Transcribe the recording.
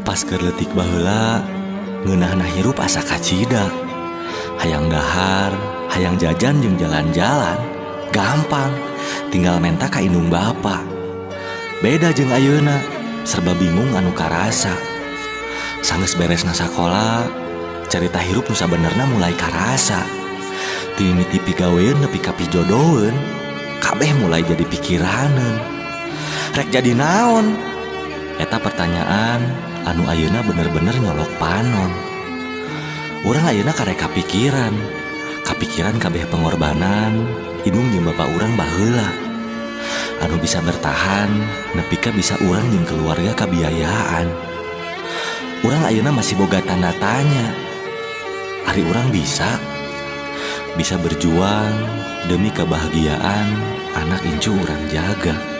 Pas kerletik baheula ngeunahna hirup asa kacida. Hayang dahar, hayang jajan jeung jalan-jalan gampang, tinggal menta ka indung bapa. Beda jeung ayeuna, serba bingung anu karasa. Sanggeus beresna sakola, carita hirup nu sabenerna mulai karasa. Ti mimiti pigaweun nepi ka pijodoheun, kabeh mulai jadi pikiraneun. Rek jadi naon? Eta pertanyaan anu ayeuna bener-bener nyolok panon. Urang ayeuna karek kapikiran kabeh pengorbanan indung jeung bapa urang baheula. Anu bisa bertahan nepi ka bisa urang jeung keluarga kabiayaan. Urang ayeuna masih boga tanda tanya. Ari urang bisa berjuang demi kebahagiaan anak incu urang jaga.